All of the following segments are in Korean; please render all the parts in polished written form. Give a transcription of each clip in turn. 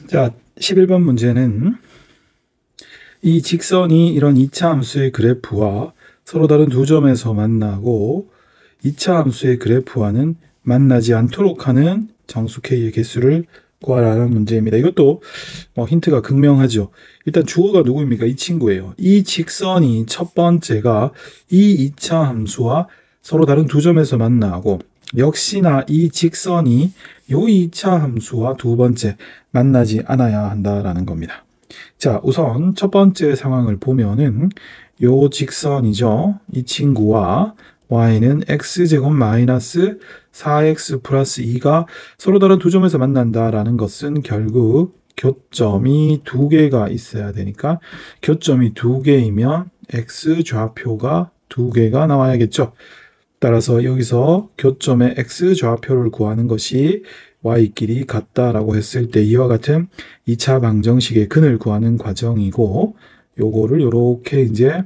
자, 11번 문제는 이 직선이 이런 2차 함수의 그래프와 서로 다른 두 점에서 만나고 2차 함수의 그래프와는 만나지 않도록 하는 정수 K의 개수를 구하라는 문제입니다. 이것도 힌트가 극명하죠. 일단 주어가 누구입니까? 이 친구예요. 이 직선이 첫 번째가 이 2차 함수와 서로 다른 두 점에서 만나고 역시나 이 직선이 이 2차 함수와 두 번째 만나지 않아야 한다라는 겁니다. 자, 우선 첫 번째 상황을 보면은 요 직선이죠. 이 친구와 y는 x제곱 마이너스 4x 플러스 2가 서로 다른 두 점에서 만난다라는 것은 결국 교점이 두 개가 있어야 되니까 교점이 두 개이면 x 좌표가 두 개가 나와야겠죠. 따라서 여기서 교점의 x 좌표를 구하는 것이 y끼리 같다라고 했을 때 이와 같은 2차 방정식의 근을 구하는 과정이고 요거를 요렇게 이제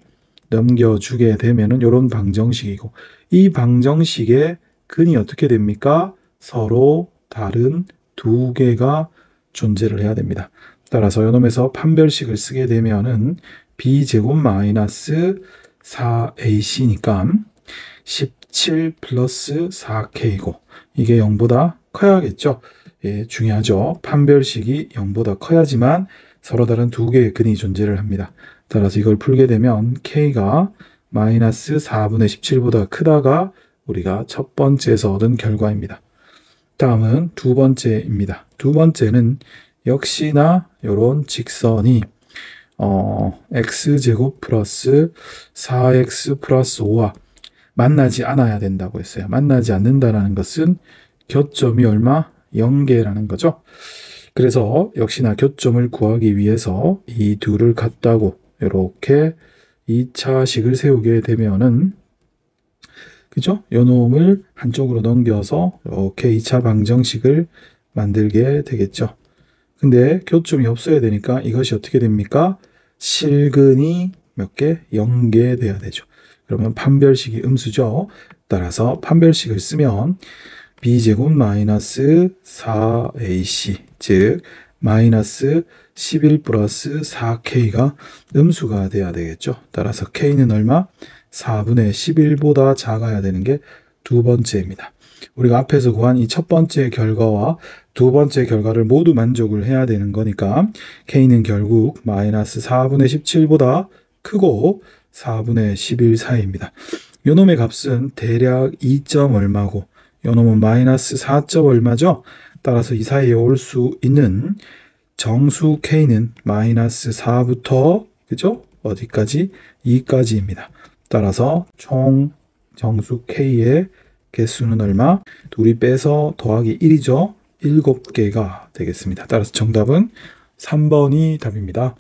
넘겨주게 되면은 요런 방정식이고 이 방정식의 근이 어떻게 됩니까? 서로 다른 두 개가 존재를 해야 됩니다. 따라서 요놈에서 판별식을 쓰게 되면은 b제곱 마이너스 4ac니까 17 플러스 4k고 이게 0보다 커야겠죠. 예, 중요하죠. 판별식이 0보다 커야지만 서로 다른 두 개의 근이 존재를 합니다. 따라서 이걸 풀게 되면 k가 마이너스 4분의 17보다 크다가 우리가 첫 번째에서 얻은 결과입니다. 다음은 두 번째입니다. 두 번째는 역시나 이런 직선이 x제곱 플러스 4x 플러스 5와 만나지 않아야 된다고 했어요. 만나지 않는다라는 것은 교점이 얼마? 0개라는 거죠. 그래서 역시나 교점을 구하기 위해서 이 둘을 같다고 이렇게 2차식을 세우게 되면은 그죠? 요 놈을 한쪽으로 넘겨서 이렇게 2차 방정식을 만들게 되겠죠. 근데 교점이 없어야 되니까 이것이 어떻게 됩니까? 실근이 몇 개? 0개 돼야 되죠. 그러면 판별식이 음수죠. 따라서 판별식을 쓰면 b제곱 마이너스 4ac 즉 마이너스 11 플러스 4k가 음수가 돼야 되겠죠. 따라서 k는 얼마? 4분의 11보다 작아야 되는 게 두 번째입니다. 우리가 앞에서 구한 이 첫 번째 결과와 두 번째 결과를 모두 만족을 해야 되는 거니까 k는 결국 마이너스 4분의 17보다 크고 4분의 11 사이입니다. 요 놈의 값은 대략 2점 얼마고 요 놈은 마이너스 4점 얼마죠? 따라서 이 사이에 올 수 있는 정수 k는 마이너스 4부터 그죠? 어디까지? 2까지입니다. 따라서 총 정수 k의 개수는 얼마? 둘이 빼서 더하기 1이죠. 7개가 되겠습니다. 따라서 정답은 3번이 답입니다.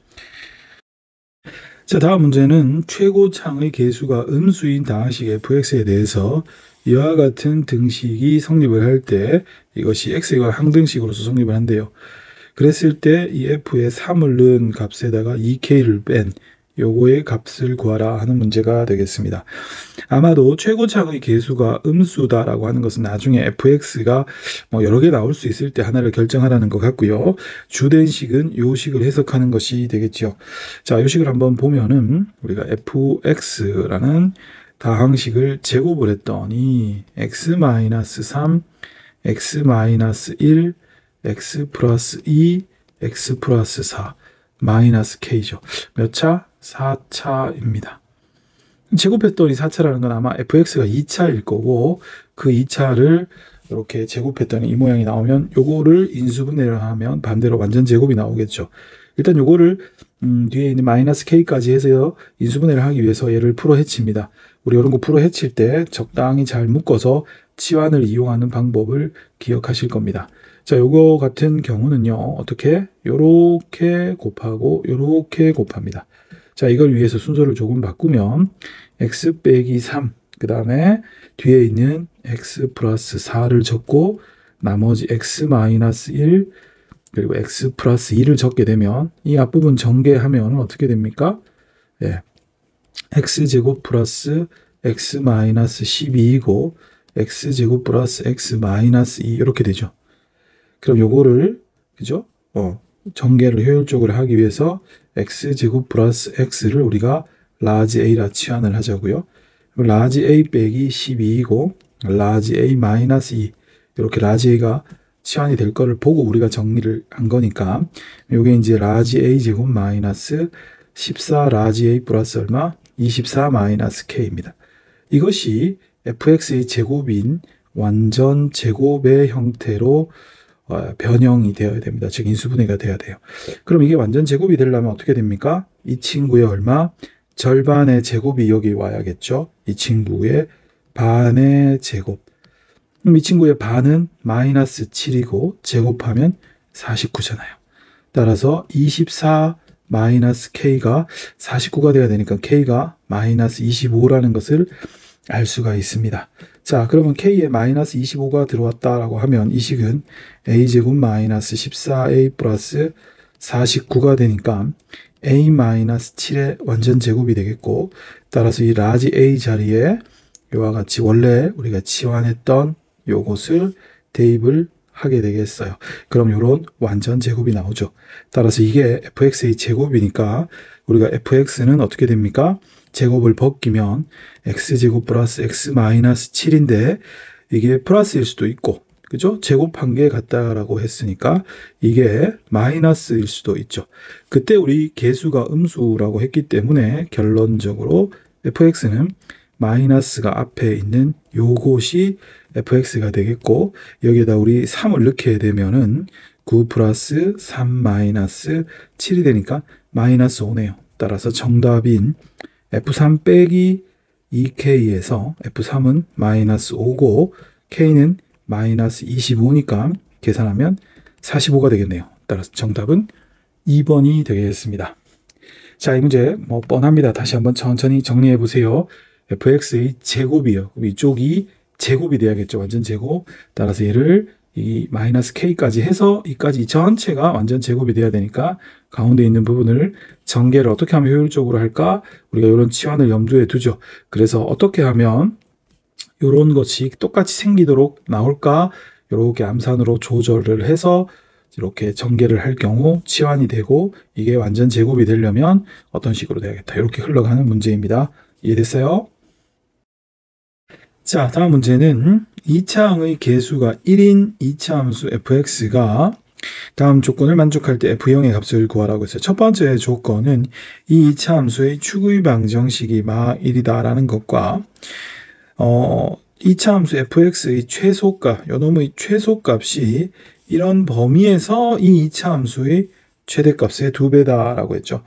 자, 다음 문제는 최고창의 개수가 음수인 다항식 fx에 대해서 이와 같은 등식이 성립을 할 때 이것이 x가 항등식으로서 성립을 한대요. 그랬을 때 이 f의 3을 넣은 값에다가 2k를 뺀 요거의 값을 구하라 하는 문제가 되겠습니다. 아마도 최고창의 개수가 음수다라고 하는 것은 나중에 fx가 여러 개 나올 수 있을 때 하나를 결정하라는 것 같고요. 주된 식은 요 식을 해석하는 것이 되겠죠. 자, 요 식을 한번 보면은 우리가 fx라는 다항식을 제곱을 했더니 x-3, x-1, x 플러스 2, x 플러스 4, 마이너스 k죠. 몇 차? 4차입니다. 제곱했더니 4차라는 건 아마 fx가 2차일 거고 그 2차를 이렇게 제곱했더니 이 모양이 나오면 요거를 인수분해를 하면 반대로 완전 제곱이 나오겠죠. 일단 요거를 뒤에 있는 마이너스 k까지 해서 인수분해를 하기 위해서 얘를 풀어 헤칩니다. 우리 이런 거 풀어 헤칠 때 적당히 잘 묶어서 치환을 이용하는 방법을 기억하실 겁니다. 자, 요거 같은 경우는요, 어떻게? 요렇게 곱하고 요렇게 곱합니다. 자, 이걸 위해서 순서를 조금 바꾸면 x 빼기 3, 그 다음에 뒤에 있는 x 플러스 4를 적고 나머지 x 마이너스 1 그리고 x 플러스 2를 적게 되면 이 앞부분 전개하면 어떻게 됩니까? 예, x제곱 플러스 x 마이너스 12이고 x제곱 플러스 x 마이너스 2 이렇게 되죠. 그럼 요거를 그죠? 전개를 효율적으로 하기 위해서 x제곱 플러스 x를 우리가 라지 a라 치환을 하자고요. 라지 a 빼기 12이고 라지 a 마이너스 2 이렇게 라지 a가 치환이 될 거를 보고 우리가 정리를 한 거니까 요게 이제 라지 a 제곱 마이너스 14 라지 a 플러스 얼마? 24 마이너스 k입니다. 이것이 fx의 제곱인 완전 제곱의 형태로 변형이 되어야 됩니다. 즉 인수분해가 돼야 돼요. 그럼 이게 완전 제곱이 되려면 어떻게 됩니까? 이 친구의 얼마? 절반의 제곱이 여기 와야겠죠. 이 친구의 반의 제곱. 그럼 이 친구의 반은 마이너스 7이고 제곱하면 49잖아요. 따라서 24 마이너스 k가 49가 돼야 되니까 k가 마이너스 25라는 것을 알 수가 있습니다. 자, 그러면 k에 마이너스 25가 들어왔다라고 하면 이 식은 a제곱 마이너스 14a 플러스 49가 되니까 a 마이너스 7의 완전 제곱이 되겠고, 따라서 이 라지 a 자리에 이와 같이 원래 우리가 치환했던 요것을 대입을 하게 되겠어요. 그럼 이런 완전 제곱이 나오죠. 따라서 이게 fx의 제곱이니까 우리가 fx는 어떻게 됩니까? 제곱을 벗기면 x제곱 플러스 x 마이너스 7인데 이게 플러스일 수도 있고, 그죠? 제곱한 게 같다라고 했으니까 이게 마이너스일 수도 있죠. 그때 우리 계수가 음수라고 했기 때문에 결론적으로 fx는 마이너스가 앞에 있는 요것이 fx가 되겠고, 여기에다 우리 3을 넣게 되면은 9 플러스 3 마이너스 7이 되니까 마이너스 5네요. 따라서 정답인 f3 빼기 2k에서 f3은 마이너스 5고 k는 마이너스 25니까 계산하면 45가 되겠네요. 따라서 정답은 2번이 되겠습니다. 자, 이 문제 뭐 뻔합니다. 다시 한번 천천히 정리해 보세요. fx의 제곱이요. 이쪽이 제곱이 돼야겠죠. 완전 제곱. 따라서 얘를 이 마이너스 k까지 해서 이까지 전체가 완전 제곱이 돼야 되니까 가운데 있는 부분을 전개를 어떻게 하면 효율적으로 할까? 우리가 이런 치환을 염두에 두죠. 그래서 어떻게 하면 이런 것이 똑같이 생기도록 나올까? 이렇게 암산으로 조절을 해서 이렇게 전개를 할 경우 치환이 되고 이게 완전 제곱이 되려면 어떤 식으로 돼야겠다. 이렇게 흘러가는 문제입니다. 이해됐어요? 자, 다음 문제는 2차항의 개수가 1인 2차 함수 fx가 다음 조건을 만족할 때 f0의 값을 구하라고 했어요. 첫 번째 조건은 이 2차 함수의 추구의 방정식이 마 1이다 라는 것과 2차 함수 fx의 최소값, 요놈의 최소값이 이런 범위에서 이 2차 함수의 최대값의 2배다 라고 했죠.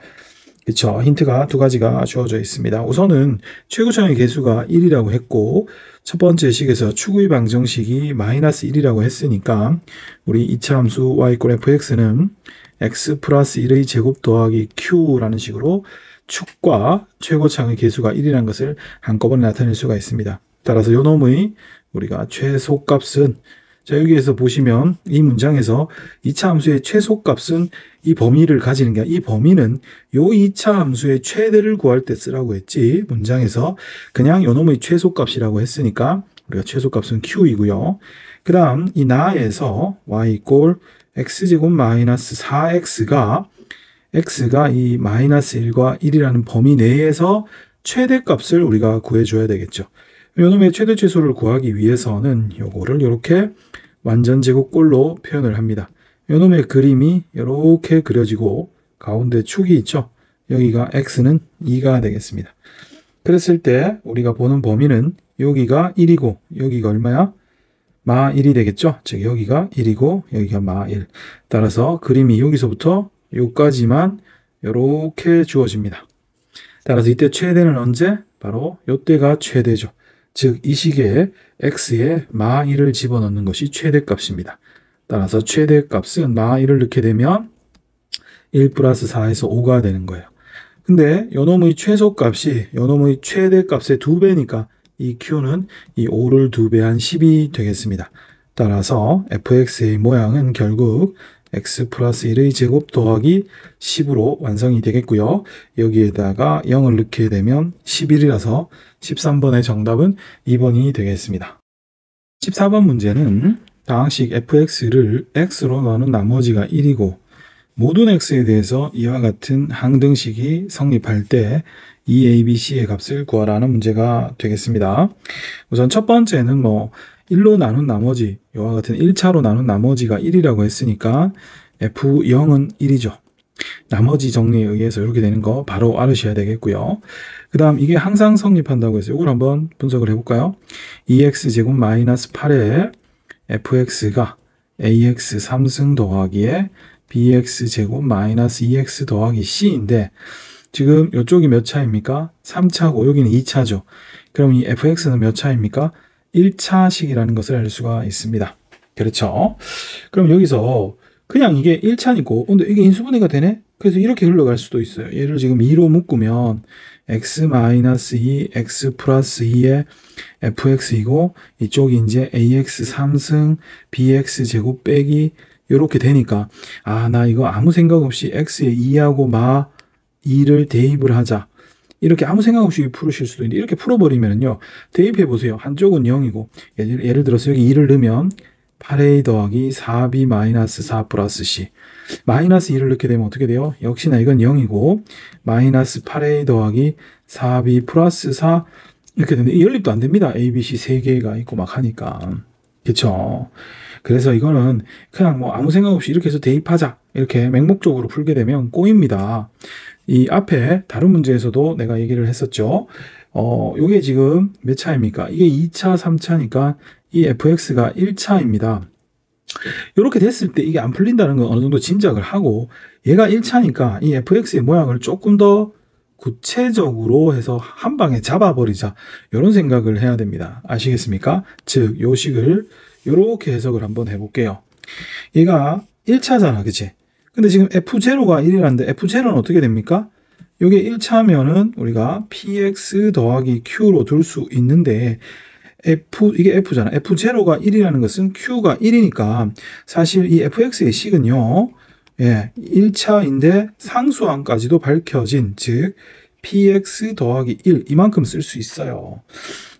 그쵸. 힌트가 두 가지가 주어져 있습니다. 우선은 최고차의 개수가 1이라고 했고, 첫 번째 식에서 추구의 방정식이 마이너스 1이라고 했으니까, 우리 2차 함수 y=fx는 x 플러스 1의 제곱 더하기 q라는 식으로 축과 최고차의 개수가 1이라는 것을 한꺼번에 나타낼 수가 있습니다. 따라서 요 놈의 우리가 최소값은, 자, 여기에서 보시면 이 문장에서 2차 함수의 최소값은 이 범위를 가지는 게 아니라 이 범위는 요 2차 함수의 최대를 구할 때 쓰라고 했지, 문장에서 그냥 요 놈의 최소값이라고 했으니까 우리가 최소값은 q이고요. 그 다음 이 나에서 y = x제곱 마이너스 4x가 x가 이 마이너스 1과 1이라는 범위 내에서 최대값을 우리가 구해줘야 되겠죠. 요놈의 최대 최소를 구하기 위해서는 요거를 이렇게 완전 제곱꼴로 표현을 합니다. 요놈의 그림이 이렇게 그려지고 가운데 축이 있죠. 여기가 x는 2가 되겠습니다. 그랬을 때 우리가 보는 범위는 여기가 1이고 여기가 얼마야? 마 1이 되겠죠. 즉 여기가 1이고 여기가 마 1. 따라서 그림이 여기서부터 여기까지만 이렇게 주어집니다. 따라서 이때 최대는 언제? 바로 이때가 최대죠. 즉 이 식에 x에 마 1을 집어넣는 것이 최대값입니다. 따라서 최대값은 마 1을 넣게 되면 1 플러스 4에서 5가 되는 거예요. 근데 요놈의 최소값이 요놈의 최대값의 2배니까 이 q는 이 5를 2배한 10이 되겠습니다. 따라서 fx의 모양은 결국 x 플러스 1의 제곱 더하기 10으로 완성이 되겠고요. 여기에다가 0을 넣게 되면 11이라서 13번의 정답은 2번이 되겠습니다. 14번 문제는 다항식 fx를 x로 나눈 나머지가 1이고 모든 x에 대해서 이와 같은 항등식이 성립할 때 이 a, b, c의 값을 구하라는 문제가 되겠습니다. 우선 첫 번째는 1로 나눈 나머지, 이와 같은 1차로 나눈 나머지가 1이라고 했으니까 f0은 1이죠. 나머지 정리에 의해서 이렇게 되는 거 바로 알으셔야 되겠고요. 그 다음 이게 항상 성립한다고 해서 이걸 한번 분석을 해볼까요? 2x제곱 마이너스 8에 fx가 ax 3승 더하기에 bx제곱 마이너스 2x 더하기 c인데 지금 이쪽이 몇 차입니까? 3차고 여기는 2차죠. 그럼 이 fx는 몇 차입니까? 1차식이라는 것을 알 수가 있습니다. 그렇죠? 그럼 여기서 그냥 이게 1차니고 근데 이게 인수분해가 되네? 그래서 이렇게 흘러갈 수도 있어요. 얘를 지금 2로 묶으면 x-2, x 플러스 2의 fx이고 이쪽이 이제 ax 3승 bx 제곱 빼기 이렇게 되니까 나 이거 아무 생각 없이 x에 2하고 마 2를 대입을 하자. 이렇게 아무 생각 없이 풀으실 수도 있는데 이렇게 풀어버리면요. 대입해 보세요. 한쪽은 0이고 예를 들어서 여기 2를 넣으면 8a 더하기 4b 마이너스 4 플러스 c 마이너스 2를 넣게 되면 어떻게 돼요? 역시나 이건 0이고 마이너스 8a 더하기 4b 플러스 4 이렇게 되는데 연립도 안 됩니다. a, b, c 3개가 있고 막 하니까 그쵸? 그래서 이거는 그냥 아무 생각 없이 이렇게 해서 대입하자 이렇게 맹목적으로 풀게 되면 꼬입니다. 이 앞에 다른 문제에서도 내가 얘기를 했었죠. 요게 지금 몇 차입니까? 이게 2차, 3차니까 이 fx가 1차입니다. 이렇게 됐을 때 이게 안 풀린다는 건 어느 정도 짐작을 하고 얘가 1차니까 이 fx의 모양을 조금 더 구체적으로 해서 한 방에 잡아버리자 이런 생각을 해야 됩니다. 아시겠습니까? 즉 요 식을 이렇게 해석을 한번 해볼게요. 얘가 1차잖아, 그치? 근데 지금 f0가 1이라는데 f0는 어떻게 됩니까? 이게 1차면은 우리가 px 더하기 q로 둘 수 있는데 이게 f잖아. f0가 1이라는 것은 q가 1이니까 사실 이 fx의 식은요. 1차인데 상수항까지도 밝혀진 즉 px 더하기 1 이만큼 쓸 수 있어요.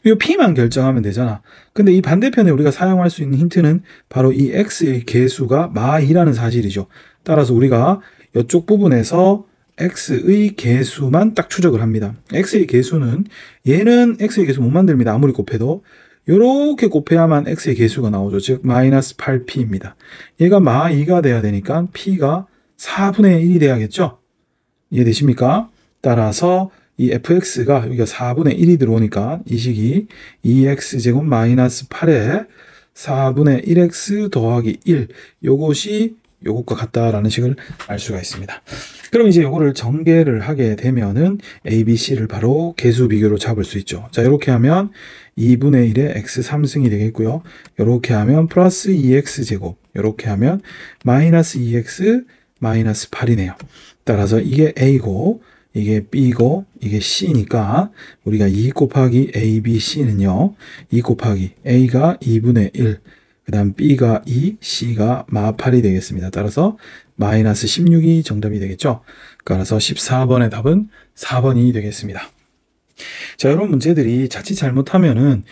이 p만 결정하면 되잖아. 근데 이 반대편에 우리가 사용할 수 있는 힌트는 바로 이 x의 개수가 마2라는 사실이죠. 따라서 우리가 이쪽 부분에서 x의 개수만 딱 추적을 합니다. x의 개수는 얘는 x의 개수 못 만듭니다. 아무리 곱해도 이렇게 곱해야만 x의 개수가 나오죠. 즉 마이너스 8p입니다. 얘가 마2가 돼야 되니까 p가 4분의 1이 돼야겠죠. 이해되십니까? 따라서 이 fx가 여기가 4분의 1이 들어오니까 이 식이 2x제곱 마이너스 8에 4분의 1x 더하기 1 요것이 요것과 같다라는 식을 알 수가 있습니다. 그럼 이제 요거를 전개를 하게 되면은 a, b, c를 바로 개수 비교로 잡을 수 있죠. 자, 이렇게 하면 2분의 1에 x 3승이 되겠고요. 이렇게 하면 플러스 2x 제곱, 이렇게 하면 마이너스 2x 마이너스 8이네요. 따라서 이게 a고 이게 b고 이게 c니까 우리가 2 곱하기 a, b, c는요. 2 곱하기 a가 2분의 1, 그 다음 b가 2, c가 마8이 되겠습니다. 따라서 마이너스 16이 정답이 되겠죠. 따라서 14번의 답은 4번이 되겠습니다. 자, 이런 문제들이 자칫 잘못하면은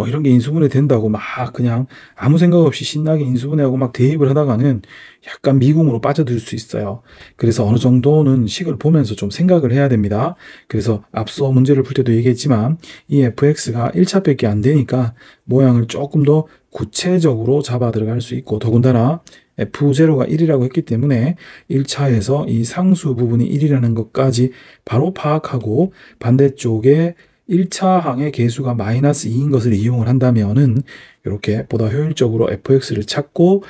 이런 게 인수분해 된다고 막 그냥 아무 생각 없이 신나게 인수분해하고 막 대입을 하다가는 약간 미궁으로 빠져들 수 있어요. 그래서 어느 정도는 식을 보면서 좀 생각을 해야 됩니다. 그래서 앞서 문제를 풀 때도 얘기했지만 이 fx가 1차밖에 안 되니까 모양을 조금 더 구체적으로 잡아 들어갈 수 있고 더군다나 f0가 1이라고 했기 때문에 1차에서 이 상수 부분이 1이라는 것까지 바로 파악하고 반대쪽에 1차 항의 개수가 마이너스 2인 것을 이용을 한다면은 이렇게 보다 효율적으로 fx를 찾고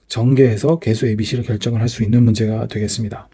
전개해서 개수 ABC를 결정을 할 수 있는 문제가 되겠습니다.